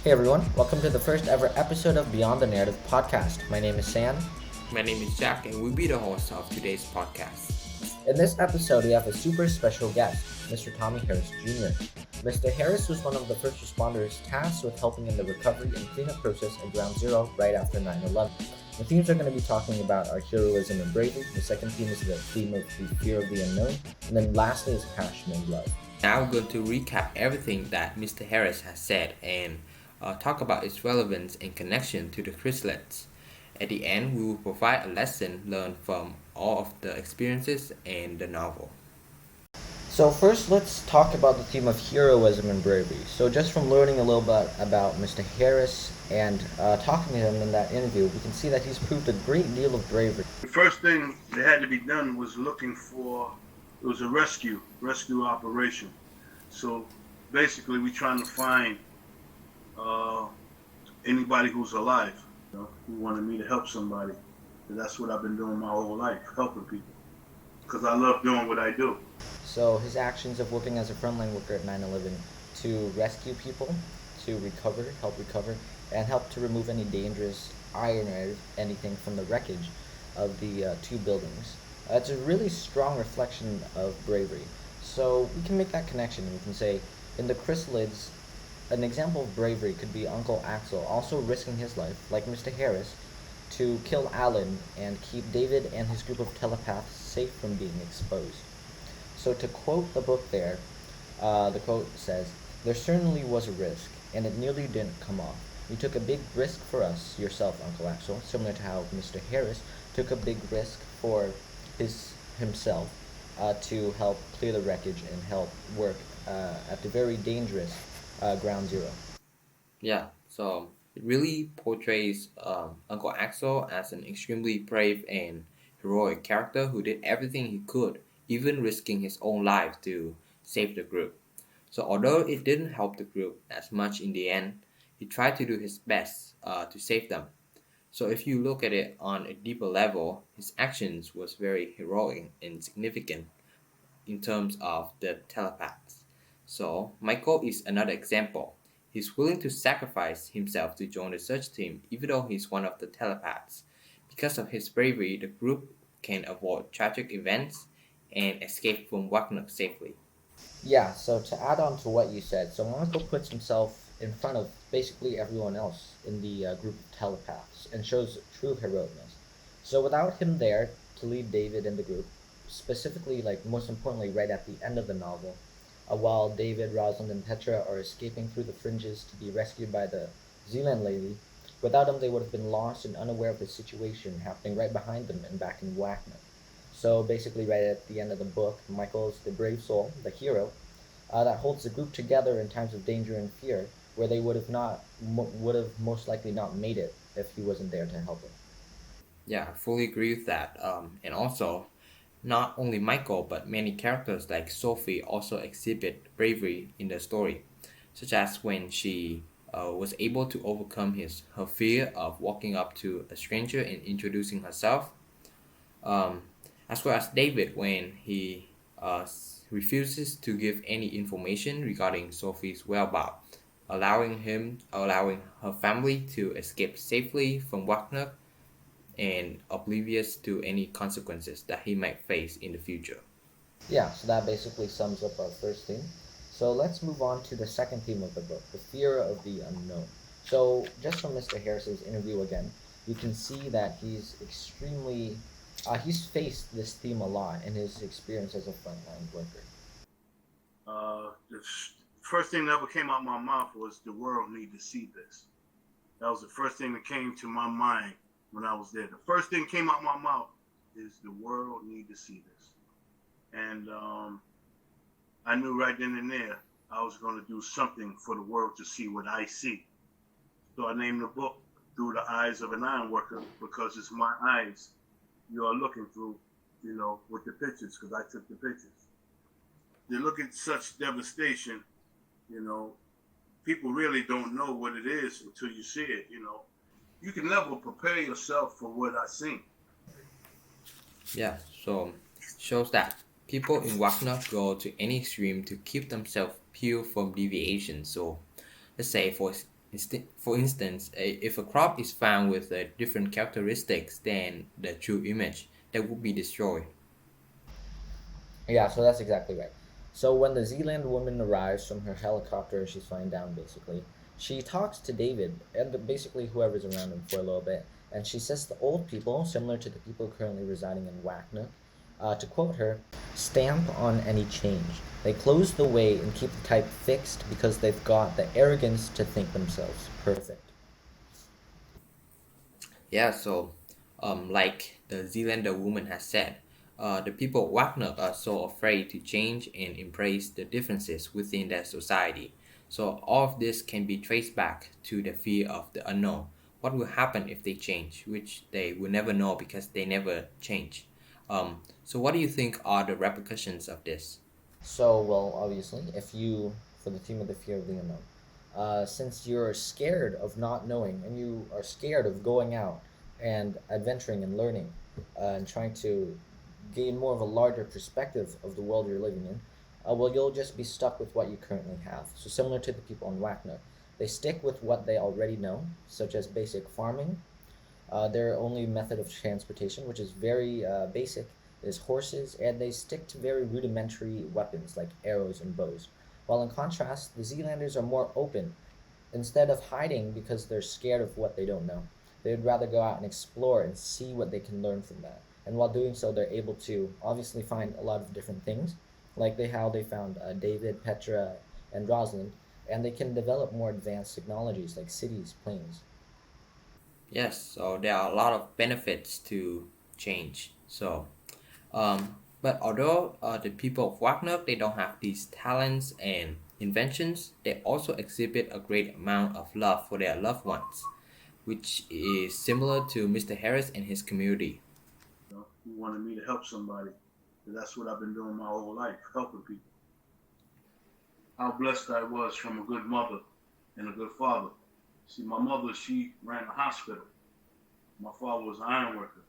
Hey everyone, welcome to the first ever episode of Beyond the Narrative podcast. My name is Sam. My name is Jack, and we'll be the host of today's podcast. In this episode, we have a super special guest, Mr. Tommy Harris Jr. Mr. Harris was one of the first responders tasked with helping in the recovery and cleanup process at Ground Zero right after 9/11. The themes are going to be talking about our heroism and bravery. The second theme is the theme of the fear of the unknown. And then lastly is passion and love. Now we're going to recap everything that Mr. Harris has said and talk about its relevance and connection to the Chrysalids. At the end, we will provide a lesson learned from all of the experiences and the novel. So first, let's talk about the theme of heroism and bravery. So just from learning a little bit about Mr. Harris and talking to him in that interview, we can see that he's proved a great deal of bravery. The first thing that had to be done was it was a rescue operation. So basically, we're trying to find anybody who's alive, who wanted me to help somebody. And that's what I've been doing my whole life, helping people, because I love doing what I do. So his actions of working as a frontline worker at 9/11 to rescue people, to help recover, and help to remove any dangerous iron or anything from the wreckage of the two buildings. It's a really strong reflection of bravery. So we can make that connection and we can say, in the Chrysalids, an example of bravery could be Uncle Axel also risking his life, like Mr. Harris, to kill Alan and keep David and his group of telepaths safe from being exposed. So to quote the book there, the quote says, "There certainly was a risk, and it nearly didn't come off. You took a big risk for us, yourself, Uncle Axel, similar to how Mr. Harris took a big risk for himself to help clear the wreckage and help work at the very dangerous Ground Zero." Yeah, so it really portrays Uncle Axel as an extremely brave and heroic character who did everything he could, even risking his own life to save the group. So although it didn't help the group as much in the end, he tried to do his best to save them. So if you look at it on a deeper level, his actions was very heroic and significant in terms of the telepaths. So Michael is another example. He's willing to sacrifice himself to join the search team even though he's one of the telepaths. Because of his bravery, the group can avoid tragic events and escape from Wagner safely. Yeah, so to add on to what you said, so Michael puts himself in front of basically everyone else in the group of telepaths and shows true heroicness. So without him there to lead David and the group, specifically, like most importantly, right at the end of the novel, while David, Rosalind, and Petra are escaping through the fringes to be rescued by the Zealand lady, without him they would have been lost and unaware of the situation happening right behind them and back in Wagner. So basically, right at the end of the book, Michael's the brave soul, the hero, that holds the group together in times of danger and fear, where they would have most likely not made it if he wasn't there to help them. Yeah, I fully agree with that. And also, not only Michael, but many characters like Sophie also exhibit bravery in the story, such as when she was able to overcome her fear of walking up to a stranger and introducing herself, um, as well as David when he refuses to give any information regarding Sophie's whereabouts, allowing her family to escape safely from Wagner and oblivious to any consequences that he might face in the future. Yeah, so that basically sums up our first theme. So let's move on to the second theme of the book, the fear of the unknown. So just from Mr. Harris's interview again, you can see that he's faced this theme a lot in his experience as a frontline worker. The first thing that ever came out of my mouth was, "The world need to see this." That was the first thing that came to my mind when I was there. The first thing came out of my mouth is, "The world need to see this." And I knew right then and there I was going to do something for the world to see what I see. So I named the book "Through the Eyes of an Iron Worker," because it's my eyes you are looking through, with the pictures, because I took the pictures. You look at such devastation, people really don't know what it is until you see it, You can never prepare yourself for what I seen. Yeah, so shows that people in Wagner go to any extreme to keep themselves pure from deviation. So let's say, for For instance, if a crop is found with different characteristics than the true image, that would be destroyed. Yeah, so that's exactly right. So when the Zealand woman arrives from her helicopter, she's flying down basically. She talks to David and basically whoever's around him for a little bit, and she says the old people, similar to the people currently residing in Wacknock, to quote her, stamp on any change. They close the way and keep the type fixed because they've got the arrogance to think themselves perfect. Yeah, so like the Zealander woman has said, the people of Wagner are so afraid to change and embrace the differences within their society. So all of this can be traced back to the fear of the unknown. What will happen if they change, which they will never know because they never change. So what do you think are the repercussions of this? So, well, obviously, for the theme of the fear of the unknown, since you're scared of not knowing and you are scared of going out and adventuring and learning and trying to gain more of a larger perspective of the world you're living in, well, you'll just be stuck with what you currently have. So, similar to the people in Wacknow, they stick with what they already know, such as basic farming, their only method of transportation, which is very basic, is horses, and they stick to very rudimentary weapons like arrows and bows. While in contrast, the Zealanders are more open. Instead of hiding because they're scared of what they don't know, they would rather go out and explore and see what they can learn from that. And while doing so, they're able to obviously find a lot of different things, like how they found David, Petra, and Rosalind, and they can develop more advanced technologies like cities, planes. Yes, so there are a lot of benefits to change. But although the people of Wagner they don't have these talents and inventions, they also exhibit a great amount of love for their loved ones, which is similar to Mr. Harris and his community. He wanted me to help somebody. That's what I've been doing my whole life, helping people. How blessed I was from a good mother and a good father. See, my mother, she ran a hospital. My father was an iron worker.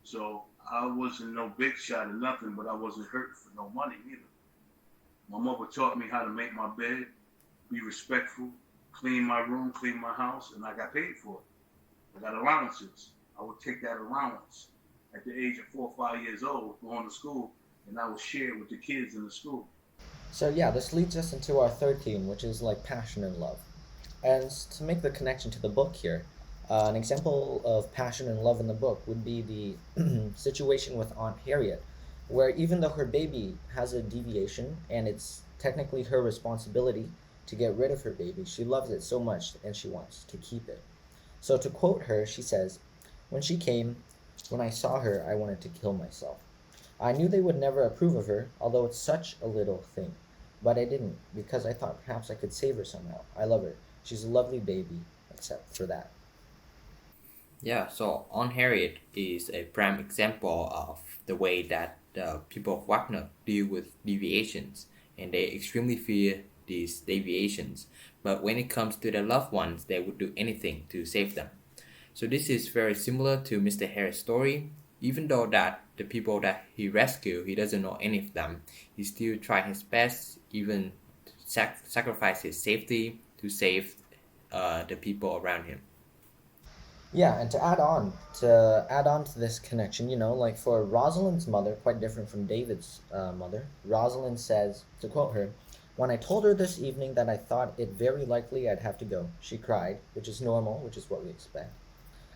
So I wasn't no big shot or nothing, but I wasn't hurting for no money either. My mother taught me how to make my bed, be respectful, clean my room, clean my house, and I got paid for it. I got allowances. I would take that allowance at the age of 4 or 5 years old, going to school, and I would share with the kids in the school. So yeah, this leads us into our third theme, which is like passion and love. And to make the connection to the book here, an example of passion and love in the book would be the situation with Aunt Harriet, where even though her baby has a deviation and it's technically her responsibility to get rid of her baby, she loves it so much and she wants to keep it. So to quote her, she says, when she came, when I saw her, I wanted to kill myself. I knew they would never approve of her, although it's such a little thing. But I didn't, because I thought perhaps I could save her somehow. I love her. She's a lovely baby, except for that. Yeah, so On Harriet is a prime example of the way that the people of Wagner deal with deviations, and they extremely fear these deviations. But when it comes to their loved ones, they would do anything to save them. So this is very similar to Mr. Harris' story. Even though that the people that he rescued, he doesn't know any of them, he still tried his best, even sacrifice his safety to save the people around him. Yeah, and add on to this connection, like for Rosalind's mother, quite different from David's mother. Rosalind says, to quote her, "When I told her this evening that I thought it very likely I'd have to go, she cried, which is normal, which is what we expect.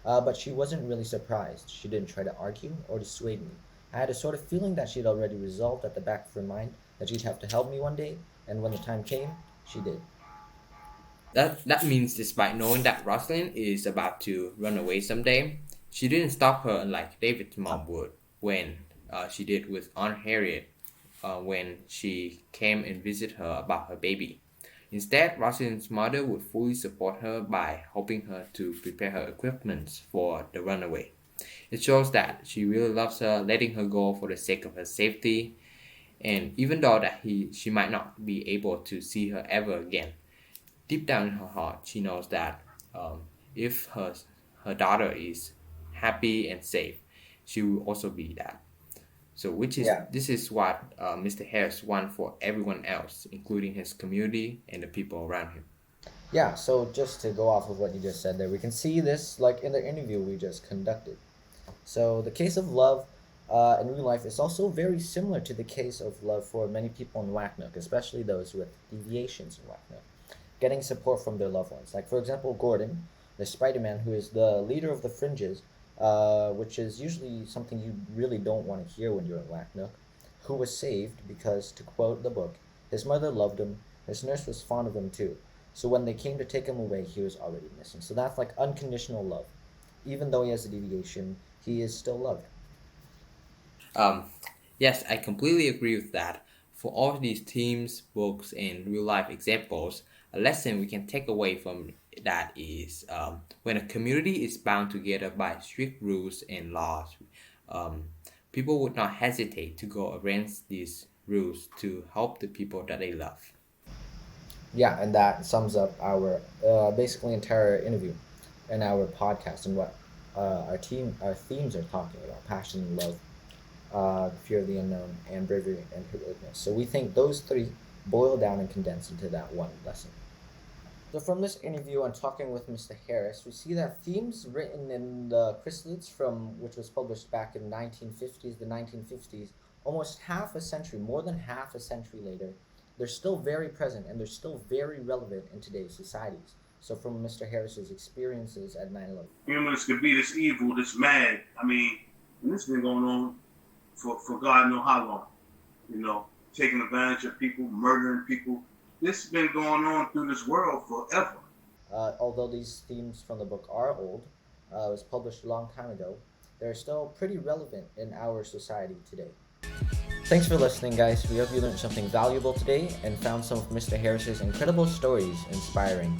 But she wasn't really surprised. She didn't try to argue or dissuade me. I had a sort of feeling that she'd already resolved at the back of her mind that she'd have to help me one day, and when the time came, she did." That means despite knowing that Rosalind is about to run away someday, she didn't stop her like David's mom would when she did with Aunt Harriet when she came and visited her about her baby. Instead, Rosalind's mother would fully support her by helping her to prepare her equipment for the runaway. It shows that she really loves her, letting her go for the sake of her safety, and even though that she might not be able to see her ever again, deep down in her heart, she knows that if her daughter is happy and safe, she will also be that. So, which is Yeah. this is what Mr. Harris wants for everyone else, including his community and the people around him. Yeah, so just to go off of what you just said there, we can see this like in the interview we just conducted. So the case of love in real life is also very similar to the case of love for many people in Whacknook, especially those with deviations in Whacknook, getting support from their loved ones. Like for example, Gordon, the Spider-Man, who is the leader of the Fringes, which is usually something you really don't want to hear when you're in Whacknook, who was saved because, to quote the book, his mother loved him, his nurse was fond of him too. So when they came to take him away, he was already missing. So that's like unconditional love. Even though he has a deviation, he is still loved. Um, yes, I completely agree with that. For all these themes, books, and real life examples, a lesson we can take away from that is when a community is bound together by strict rules and laws, um, people would not hesitate to go against these rules to help the people that they love. Yeah, and that sums up our basically entire interview and our podcast and what our themes are talking about: passion, love, fear of the unknown, and bravery and heroicness. So we think those three boil down and condense into that one lesson. So from this interview and talking with Mr. Harris, we see that themes written in the Chrysalids from which was published back in 1950s, almost half a century, more than half a century later, they're still very present and they're still very relevant in today's societies. So from Mr. Harris's experiences at 9/11. Humans could be this evil, this mad. I mean, and this has been going on for God know how long. You know, taking advantage of people, murdering people. This has been going on through this world forever. Although these themes from the book are old, it was published a long time ago, they're still pretty relevant in our society today. Thanks for listening, guys. We hope you learned something valuable today and found some of Mr. Harris's incredible stories inspiring.